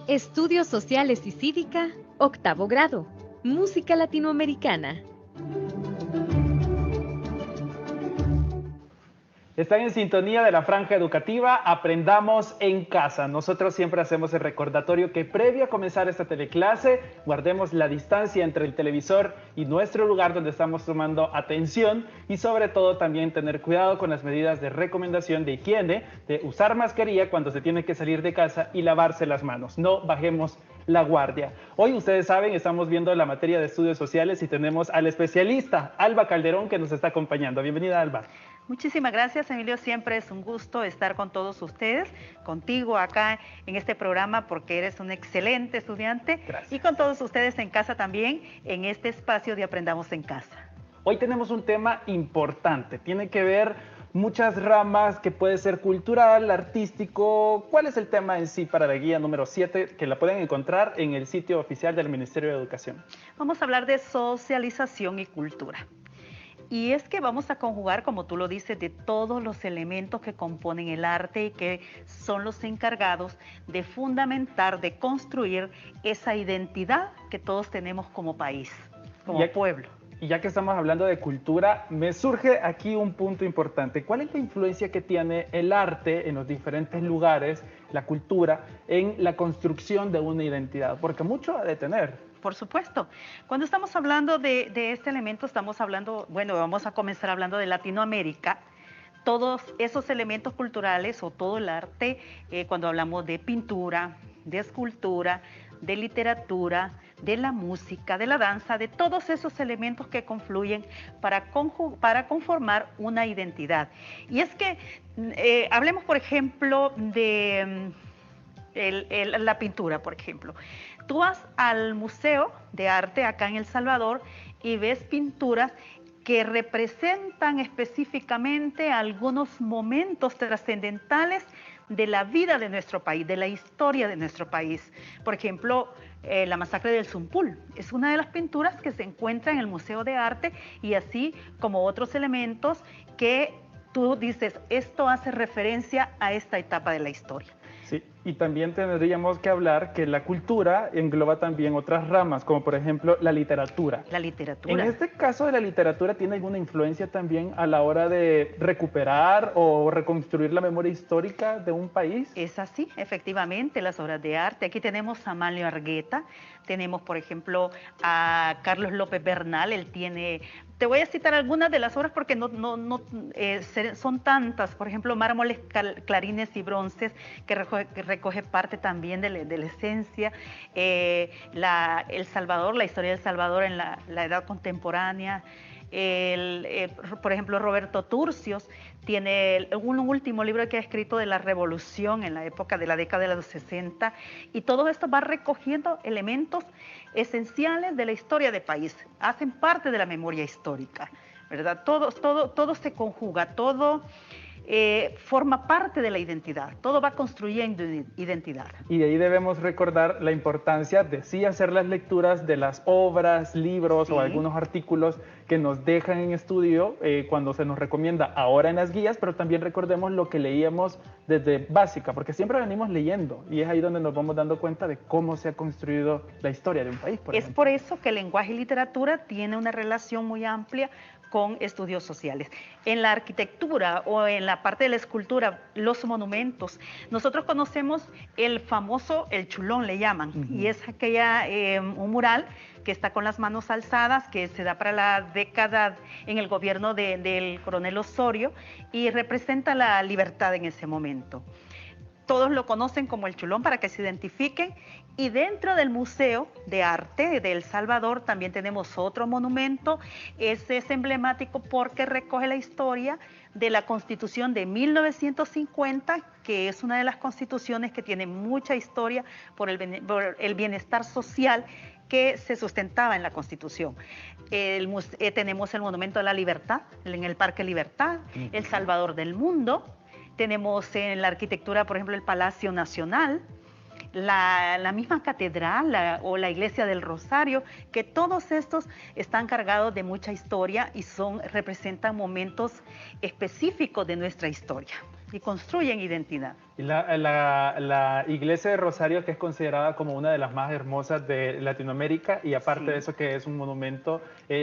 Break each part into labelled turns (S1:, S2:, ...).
S1: Estudios Sociales y Cívica, octavo grado. Música latinoamericana.
S2: Están en sintonía de la franja educativa Aprendamos en Casa. Nosotros siempre hacemos el recordatorio que previo a comenzar esta teleclase, guardemos la distancia entre el televisor y nuestro lugar donde estamos tomando atención y sobre todo también tener cuidado con las medidas de recomendación de higiene, de usar mascarilla cuando se tiene que salir de casa y lavarse las manos. No bajemos la guardia. Hoy ustedes saben, estamos viendo la materia de estudios sociales y tenemos al especialista Alba Calderón que nos está acompañando. Bienvenida, Alba.
S3: Muchísimas gracias, Emilio. Siempre es un gusto estar con todos ustedes, contigo acá en este programa porque eres un excelente estudiante.
S2: Gracias.
S3: Y con todos ustedes en casa también, en este espacio de Aprendamos en Casa.
S2: Hoy tenemos un tema importante, tiene que ver muchas ramas que puede ser cultural, artístico. ¿Cuál es el tema en sí para la guía número 7 que la pueden encontrar en el sitio oficial del Ministerio de Educación?
S3: Vamos a hablar de socialización y cultura. Y es que vamos a conjugar, como tú lo dices, de todos los elementos que componen el arte y que son los encargados de fundamentar, de construir esa identidad que todos tenemos como país, como pueblo.
S2: Y ya que estamos hablando de cultura, me surge aquí un punto importante. ¿Cuál es la influencia que tiene el arte en los diferentes lugares, la cultura, en la construcción de una identidad? Porque mucho ha de tener.
S3: Por supuesto. Cuando estamos hablando de este elemento, estamos hablando, bueno, vamos a comenzar hablando de Latinoamérica. Todos esos elementos culturales o todo el arte, cuando hablamos de pintura, de escultura, de literatura, de la música, de la danza, de todos esos elementos que confluyen para conformar una identidad. Y es que hablemos, por ejemplo, de la pintura, por ejemplo. Tú vas al Museo de Arte acá en El Salvador y ves pinturas que representan específicamente algunos momentos trascendentales de la vida de nuestro país, de la historia de nuestro país. Por ejemplo, la masacre del Zumpul es una de las pinturas que se encuentra en el Museo de Arte y así como otros elementos que tú dices, esto hace referencia a esta etapa de la historia.
S2: Sí, y también tendríamos que hablar que la cultura engloba también otras ramas, como por ejemplo la literatura.
S3: La literatura.
S2: En este caso de la literatura, ¿tiene alguna influencia también a la hora de recuperar o reconstruir la memoria histórica de un país?
S3: Es así, efectivamente, las obras de arte. Aquí tenemos a Amalio Argueta, tenemos por ejemplo a Carlos López Bernal, él tiene... Te voy a citar algunas de las obras porque son tantas. Por ejemplo, Mármoles, Clarines y Bronces, que recoge parte también de la esencia. El Salvador, la historia del Salvador en la edad contemporánea. Por ejemplo, Roberto Turcios tiene un último libro que ha escrito de la revolución en la época de la década de los 60 y todo esto va recogiendo elementos esenciales de la historia del país, hacen parte de la memoria histórica, ¿verdad? Todo se conjuga, todo forma parte de la identidad, todo va construyendo identidad.
S2: Y de ahí debemos recordar la importancia de sí hacer las lecturas de las obras, libros o algunos artículos que nos dejan en estudio cuando se nos recomienda ahora en las guías, pero también recordemos lo que leíamos desde básica, porque siempre venimos leyendo y es ahí donde nos vamos dando cuenta de cómo se ha construido la historia de un país.
S3: Es por eso que el lenguaje y literatura tiene una relación muy amplia con estudios sociales. En la arquitectura o en la parte de la escultura, los monumentos, nosotros conocemos el famoso, el chulón le llaman, y es un mural que está con las manos alzadas, que se da para la década en el gobierno del coronel Osorio y representa la libertad en ese momento. Todos lo conocen como el chulón para que se identifiquen. Y dentro del Museo de Arte de El Salvador también tenemos otro monumento. Ese es emblemático porque recoge la historia de la Constitución de 1950, que es una de las constituciones que tiene mucha historia por el bienestar social que se sustentaba en la Constitución. Tenemos el Monumento a la Libertad en el Parque Libertad, El Salvador del Mundo. Tenemos en la arquitectura, por ejemplo, el Palacio Nacional, la misma catedral o la Iglesia del Rosario, que todos estos están cargados de mucha historia y representan momentos específicos de nuestra historia y construyen identidad.
S2: Y la iglesia de Rosario, que es considerada como una de las más hermosas de Latinoamérica, y aparte de eso que es un monumento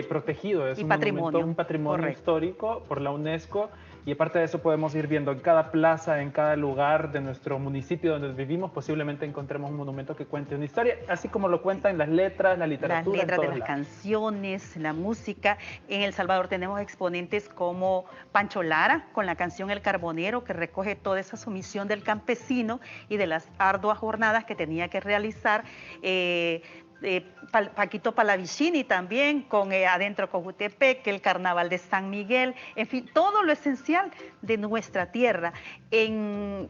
S2: protegido, es
S3: Y
S2: un
S3: patrimonio,
S2: monumento, un patrimonio
S3: correcto.
S2: histórico por la UNESCO, y aparte de eso podemos ir viendo en cada plaza, en cada lugar de nuestro municipio donde vivimos, posiblemente encontremos un monumento que cuente una historia, así como lo cuentan las letras, la
S3: Las
S2: literatura, en
S3: letras de
S2: todos
S3: las
S2: lados.
S3: canciones, la música. En El Salvador tenemos exponentes como Pancho Lara con la canción El Carbonero, que recoge toda esa sumisión del campesino y de las arduas jornadas que tenía que realizar. Paquito Palavicini también con Adentro Cojutepec, el Carnaval de San Miguel, en fin, todo lo esencial de nuestra tierra. En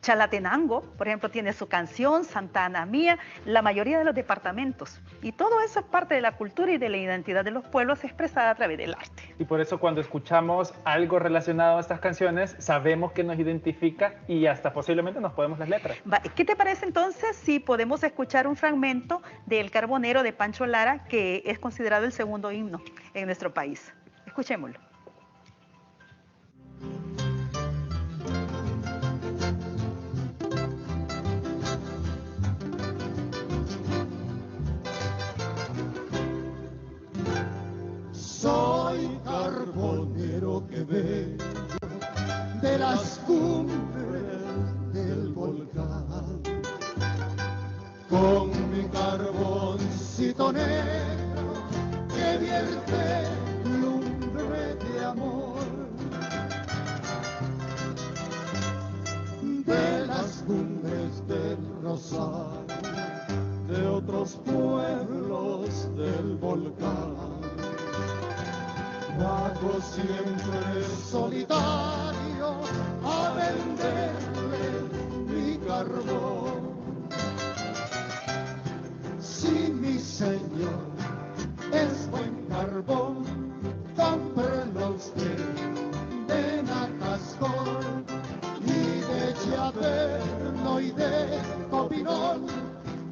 S3: Chalatenango, por ejemplo, tiene su canción, Santa Ana Mía, la mayoría de los departamentos. Y todo eso es parte de la cultura y de la identidad de los pueblos expresada a través del arte.
S2: Y por eso cuando escuchamos algo relacionado a estas canciones, sabemos que nos identifica y hasta posiblemente nos podemos las letras.
S3: ¿Qué te parece entonces si podemos escuchar un fragmento del Carbonero de Pancho Lara, que es considerado el segundo himno en nuestro país? Escuchémoslo.
S4: Soy carbonero que vengo de las cumbres del volcán, con mi carboncito negro que vierte lumbre de amor. De las cumbres del Rosario, de otros pueblos del volcán, bajo siempre solitario a venderle mi carbón. Si mi señor es buen carbón, cómprelo usted de Nacascón y de Llaverno y de Copinón.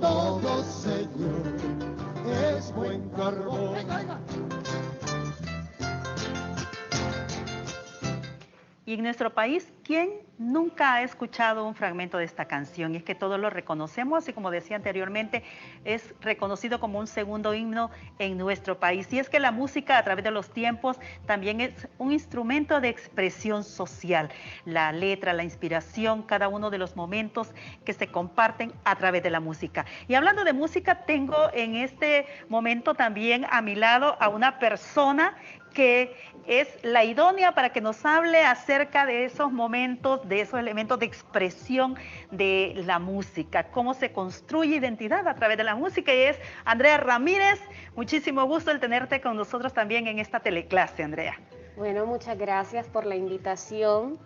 S4: Todo señor es buen carbón.
S3: Y en nuestro país, ¿quién nunca ha escuchado un fragmento de esta canción? Y es que todos lo reconocemos y como decía anteriormente, es reconocido como un segundo himno en nuestro país. Y es que la música a través de los tiempos también es un instrumento de expresión social. La letra, la inspiración, cada uno de los momentos que se comparten a través de la música. Y hablando de música, tengo en este momento también a mi lado a una persona que es la idónea para que nos hable acerca de esos momentos, de esos elementos de expresión de la música, cómo se construye identidad a través de la música, y es Andrea Ramírez. Muchísimo gusto el tenerte con nosotros también en esta teleclase, Andrea.
S5: Bueno, muchas gracias por la invitación.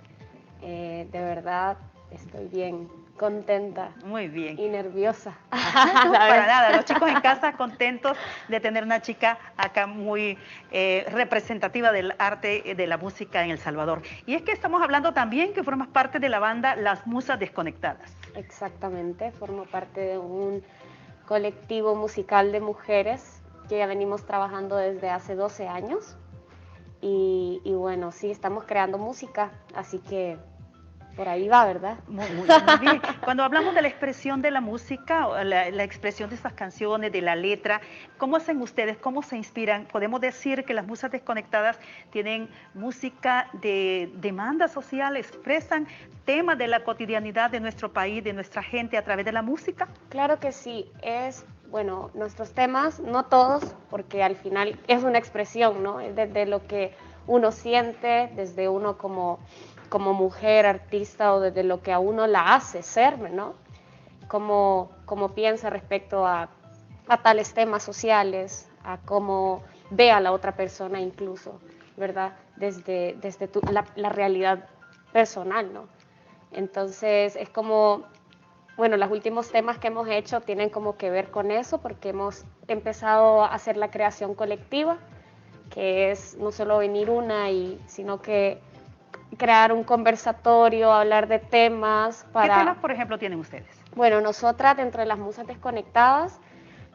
S5: De verdad, estoy bien contenta.
S3: Muy bien.
S5: Y nerviosa.
S3: No, para nada, los chicos en casa contentos de tener una chica acá muy representativa del arte de la música en El Salvador. Y es que estamos hablando también que formas parte de la banda Las Musas Desconectadas.
S5: Exactamente, formo parte de un colectivo musical de mujeres que ya venimos trabajando desde hace 12 años. Y bueno, sí, estamos creando música, así que por ahí va, ¿verdad?
S3: Muy bien. Cuando hablamos de la expresión de la música, la expresión de esas canciones, de la letra, ¿cómo hacen ustedes? ¿Cómo se inspiran? Podemos decir que las Musas Desconectadas tienen música de demanda social, expresan temas de la cotidianidad de nuestro país, de nuestra gente a través de la música.
S5: Claro que sí, bueno, nuestros temas, no todos, porque al final es una expresión, ¿no? Es desde lo que uno siente, desde uno como mujer, artista, o desde lo que a uno la hace ser, ¿no? Como piensa respecto a tales temas sociales, a cómo ve a la otra persona incluso, ¿verdad? Desde la realidad personal, ¿no? Entonces es como, bueno, los últimos temas que hemos hecho tienen como que ver con eso, porque hemos empezado a hacer la creación colectiva, que es no solo venir sino que crear un conversatorio, hablar de temas para...
S3: ¿Qué temas, por ejemplo, tienen ustedes?
S5: Bueno, nosotras, dentro de las Musas Desconectadas,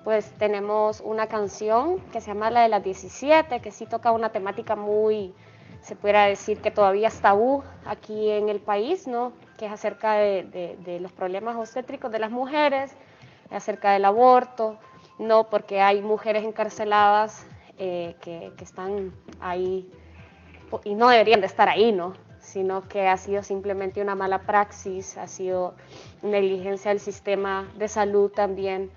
S5: pues tenemos una canción que se llama La de las 17, que sí toca una temática muy, se pudiera decir que todavía es tabú aquí en el país, ¿no? que es acerca de los problemas obstétricos de las mujeres, acerca del aborto, no porque hay mujeres encarceladas que están ahí y no deberían de estar ahí, ¿no? Sino que ha sido simplemente una mala praxis, ha sido negligencia del sistema de salud también.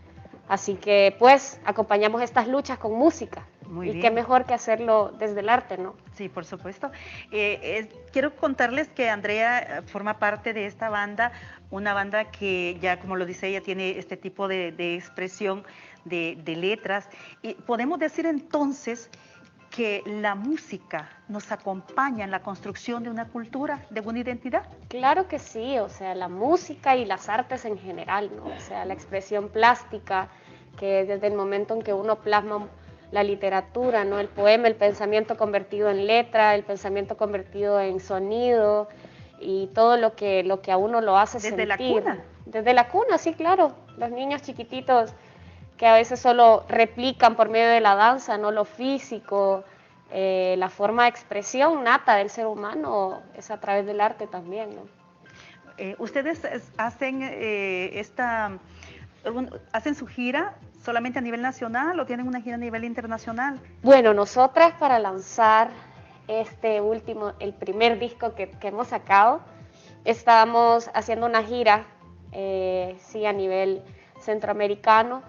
S5: Así que pues acompañamos estas luchas con música.
S3: Muy
S5: y
S3: bien.
S5: qué mejor que hacerlo desde el arte, ¿no?
S3: Sí, por supuesto. Quiero contarles que Andrea forma parte de esta banda, una banda que ya, como lo dice ella, tiene este tipo de expresión de letras. Y podemos decir entonces que la música nos acompaña en la construcción de una cultura, de una identidad.
S5: Claro que sí, o sea, la música y las artes en general, ¿no? O sea, la expresión plástica, que desde el momento en que uno plasma la literatura, ¿no? El poema, el pensamiento convertido en letra, el pensamiento convertido en sonido y todo lo que a uno lo hace
S3: Desde
S5: sentir.
S3: la cuna.
S5: Desde la cuna, sí, claro. Los niños chiquititos que a veces solo replican por medio de la danza, ¿no? Lo físico, la forma de expresión nata del ser humano es a través del arte también, ¿no?
S3: ¿Ustedes hacen hacen su gira solamente a nivel nacional o tienen una gira a nivel internacional?
S5: Bueno, nosotras para lanzar el primer disco que hemos sacado, estábamos haciendo una gira, sí, a nivel centroamericano.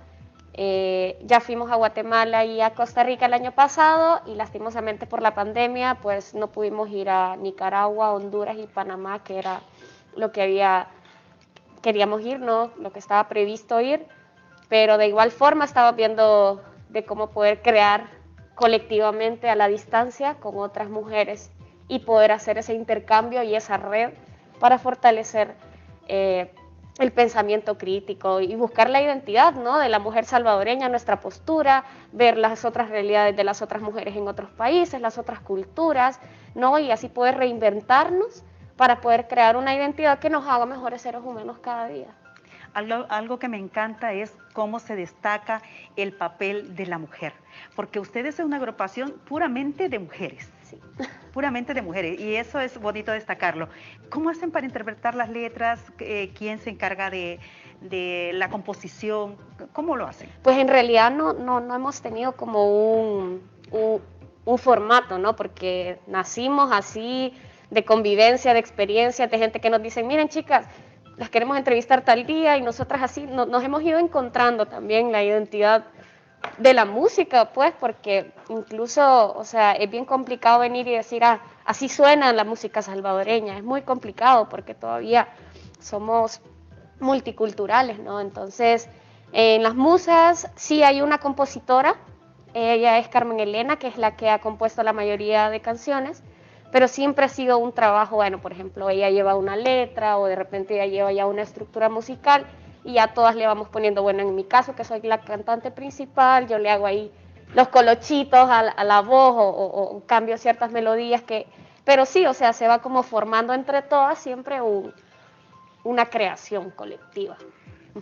S5: Ya fuimos a Guatemala y a Costa Rica el año pasado y lastimosamente por la pandemia pues no pudimos ir a Nicaragua, Honduras y Panamá, que era lo que queríamos ir, ¿no? Lo que estaba previsto ir, pero de igual forma estaba viendo de cómo poder crear colectivamente a la distancia con otras mujeres y poder hacer ese intercambio y esa red para fortalecer el pensamiento crítico y buscar la identidad, ¿no? De la mujer salvadoreña, nuestra postura, ver las otras realidades de las otras mujeres en otros países, las otras culturas, ¿no? Y así poder reinventarnos para poder crear una identidad que nos haga mejores seres humanos cada día.
S3: Algo que me encanta es cómo se destaca el papel de la mujer, porque ustedes son una agrupación puramente de mujeres.
S5: Sí.
S3: Puramente de mujeres, y eso es bonito destacarlo. ¿Cómo hacen para interpretar las letras? ¿Quién se encarga de la composición? ¿Cómo lo hacen?
S5: Pues en realidad no hemos tenido como un formato, ¿no? Porque nacimos así de convivencia, de experiencia, de gente que nos dicen, miren chicas, las queremos entrevistar tal día y nosotras así nos hemos ido encontrando también la identidad de la música, pues, porque incluso, o sea, es bien complicado venir y decir, así suena la música salvadoreña, es muy complicado porque todavía somos multiculturales, ¿no? Entonces, en las musas sí hay una compositora, ella es Carmen Elena, que es la que ha compuesto la mayoría de canciones, pero siempre ha sido un trabajo, bueno, por ejemplo, ella lleva una letra o de repente ella lleva ya una estructura musical y ya todas le vamos poniendo, bueno, en mi caso que soy la cantante principal, yo le hago ahí los colochitos a la voz o cambio ciertas melodías pero sí, o sea, se va como formando entre todas siempre una creación colectiva.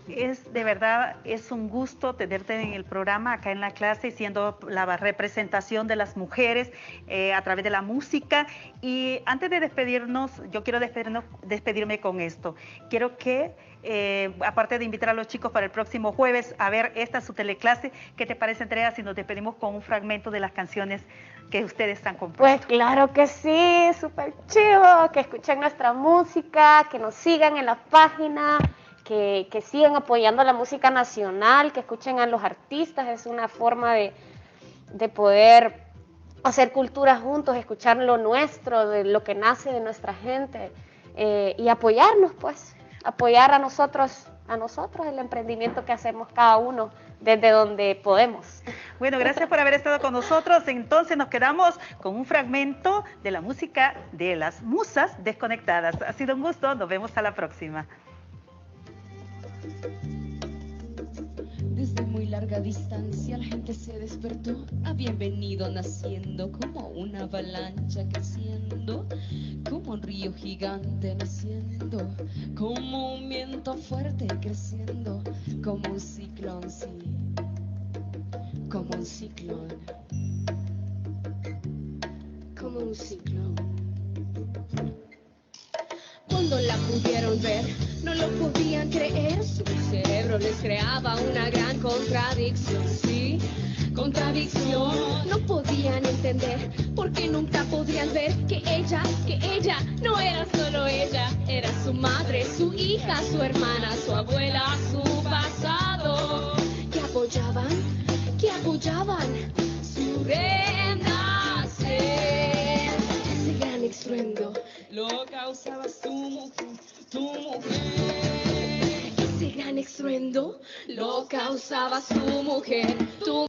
S3: De verdad, es un gusto tenerte en el programa, acá en la clase, siendo la representación de las mujeres a través de la música. Y antes de despedirnos, yo quiero despedirme con esto. Quiero que, aparte de invitar a los chicos para el próximo jueves a ver su teleclase, ¿qué te parece, Andrea, si nos despedimos con un fragmento de las canciones que ustedes han compuesto?
S5: Pues claro que sí, súper chivo, que escuchen nuestra música, que nos sigan en la página, que sigan apoyando la música nacional, que escuchen a los artistas, es una forma de poder hacer cultura juntos, escuchar lo nuestro, de lo que nace de nuestra gente y apoyarnos, pues, apoyar a nosotros el emprendimiento que hacemos cada uno desde donde podemos.
S3: Bueno, gracias por haber estado con nosotros. Entonces nos quedamos con un fragmento de la música de las musas desconectadas. Ha sido un gusto, nos vemos a la próxima.
S6: Desde muy larga distancia la gente se despertó, habían venido naciendo como una avalancha creciendo, como un río gigante naciendo, como un viento fuerte creciendo, como un ciclón, sí, como un ciclón, como un ciclón. Cuando cuando la pudieron ver, no lo podían creer. Su cerebro les creaba una gran contradicción, sí, contradicción. No podían entender porque nunca podrían ver que ella no era solo ella, era su madre, su hija, su hermana, su abuela, su pasado, que apoyaban su renacer. Ese gran estruendo lo causaba tu mujer. Ese gran estruendo lo causaba su mujer, tu